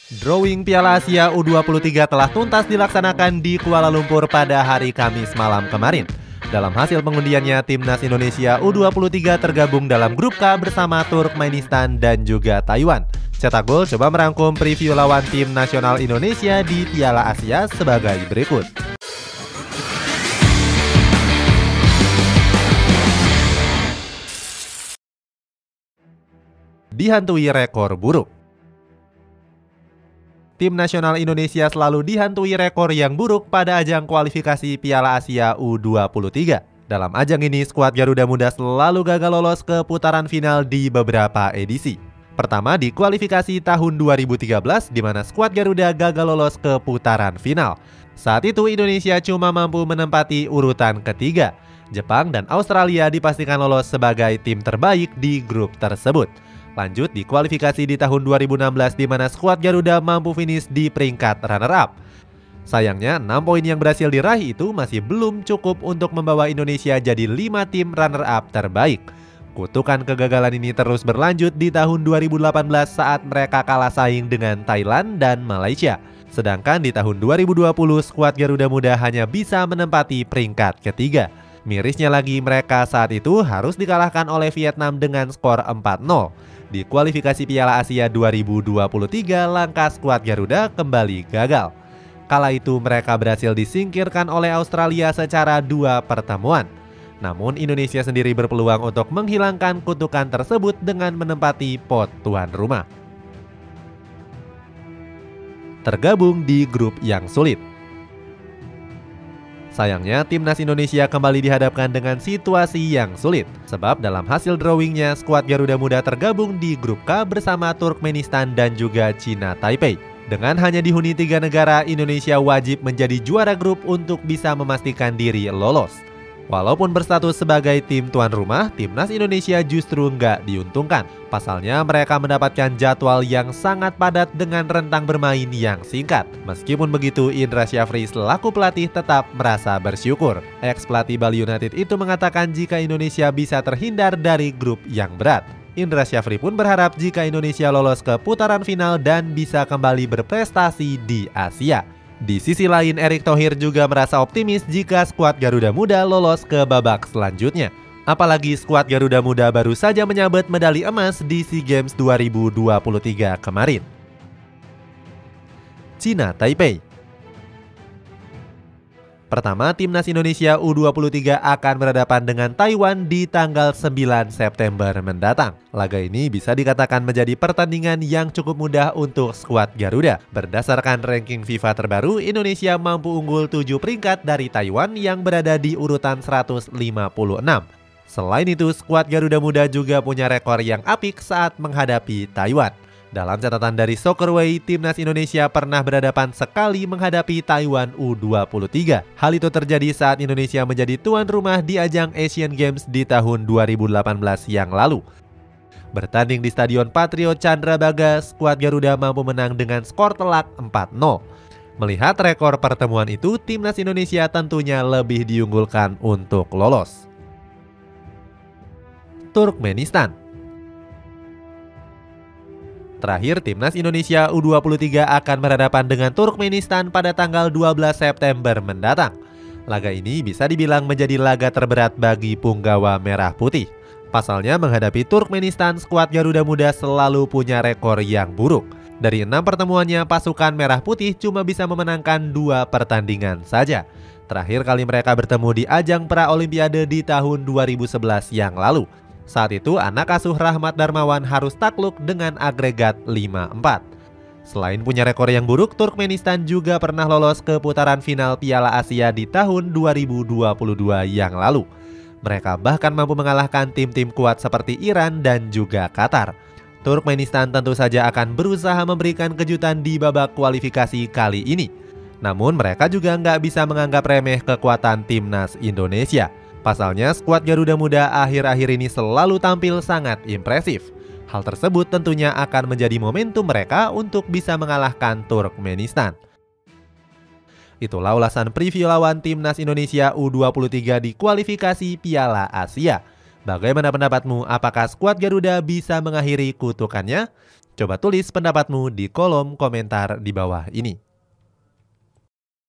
Drawing Piala Asia U23 telah tuntas dilaksanakan di Kuala Lumpur pada hari Kamis malam kemarin. Dalam hasil pengundiannya, Timnas Indonesia U23 tergabung dalam grup K bersama Turkmenistan dan juga Taiwan. Cetak Gol coba merangkum preview lawan tim nasional Indonesia di Piala Asia sebagai berikut. Dihantui rekor buruk. Tim nasional Indonesia selalu dihantui rekor yang buruk pada ajang kualifikasi Piala Asia U23. Dalam ajang ini, skuad Garuda Muda selalu gagal lolos ke putaran final di beberapa edisi. Pertama di kualifikasi tahun 2013, di mana skuad Garuda gagal lolos ke putaran final. Saat itu Indonesia cuma mampu menempati urutan ketiga. Jepang dan Australia dipastikan lolos sebagai tim terbaik di grup tersebut. Lanjut di kualifikasi di tahun 2016 di mana skuad Garuda mampu finish di peringkat runner-up. Sayangnya 6 poin yang berhasil diraih itu masih belum cukup untuk membawa Indonesia jadi 5 tim runner-up terbaik. Kutukan kegagalan ini terus berlanjut di tahun 2018 saat mereka kalah saing dengan Thailand dan Malaysia. Sedangkan di tahun 2020 skuad Garuda Muda hanya bisa menempati peringkat ketiga. Mirisnya lagi mereka saat itu harus dikalahkan oleh Vietnam dengan skor 4-0. Di kualifikasi Piala Asia 2023, langkah skuad Garuda kembali gagal. Kala itu mereka berhasil disingkirkan oleh Australia secara 2 pertemuan. Namun Indonesia sendiri berpeluang untuk menghilangkan kutukan tersebut dengan menempati pot tuan rumah. Tergabung di grup yang sulit. Sayangnya, Timnas Indonesia kembali dihadapkan dengan situasi yang sulit. Sebab dalam hasil drawingnya, skuad Garuda Muda tergabung di grup K bersama Turkmenistan dan juga Cina Taipei. Dengan hanya dihuni 3 negara, Indonesia wajib menjadi juara grup untuk bisa memastikan diri lolos. Walaupun berstatus sebagai tim tuan rumah, Timnas Indonesia justru nggak diuntungkan. Pasalnya mereka mendapatkan jadwal yang sangat padat dengan rentang bermain yang singkat. Meskipun begitu, Indra Syafri selaku pelatih tetap merasa bersyukur. Ex-pelatih Bali United itu mengatakan jika Indonesia bisa terhindar dari grup yang berat. Indra Syafri pun berharap jika Indonesia lolos ke putaran final dan bisa kembali berprestasi di Asia. Di sisi lain, Erick Thohir juga merasa optimis jika skuad Garuda Muda lolos ke babak selanjutnya. Apalagi skuad Garuda Muda baru saja menyabet medali emas di SEA Games 2023 kemarin. Cina Taipei. Pertama, Timnas Indonesia U23 akan berhadapan dengan Taiwan di tanggal 9 September mendatang. Laga ini bisa dikatakan menjadi pertandingan yang cukup mudah untuk skuad Garuda. Berdasarkan ranking FIFA terbaru, Indonesia mampu unggul 7 peringkat dari Taiwan yang berada di urutan 156. Selain itu, skuad Garuda Muda juga punya rekor yang apik saat menghadapi Taiwan. Dalam catatan dari Soccerway, Timnas Indonesia pernah berhadapan sekali menghadapi Taiwan U23. Hal itu terjadi saat Indonesia menjadi tuan rumah di ajang Asian Games di tahun 2018 yang lalu. Bertanding di Stadion Patriot Candrabaga, skuad Garuda mampu menang dengan skor telak 4-0. Melihat rekor pertemuan itu, Timnas Indonesia tentunya lebih diunggulkan untuk lolos. Turkmenistan. Terakhir, Timnas Indonesia U23 akan berhadapan dengan Turkmenistan pada tanggal 12 September mendatang. Laga ini bisa dibilang menjadi laga terberat bagi punggawa merah putih. Pasalnya menghadapi Turkmenistan, skuad Garuda Muda selalu punya rekor yang buruk. Dari 6 pertemuannya, pasukan merah putih cuma bisa memenangkan 2 pertandingan saja. Terakhir kali mereka bertemu di ajang pra-olimpiade di tahun 2011 yang lalu. Saat itu anak asuh Rahmat Darmawan harus takluk dengan agregat 5-4. Selain punya rekor yang buruk, Turkmenistan juga pernah lolos ke putaran final Piala Asia di tahun 2022 yang lalu. Mereka bahkan mampu mengalahkan tim-tim kuat seperti Iran dan juga Qatar. Turkmenistan tentu saja akan berusaha memberikan kejutan di babak kualifikasi kali ini. Namun mereka juga nggak bisa menganggap remeh kekuatan Timnas Indonesia. Pasalnya, skuad Garuda Muda akhir-akhir ini selalu tampil sangat impresif. Hal tersebut tentunya akan menjadi momentum mereka untuk bisa mengalahkan Turkmenistan. Itulah ulasan preview lawan Timnas Indonesia U23 di kualifikasi Piala Asia. Bagaimana pendapatmu? Apakah skuad Garuda bisa mengakhiri kutukannya? Coba tulis pendapatmu di kolom komentar di bawah ini.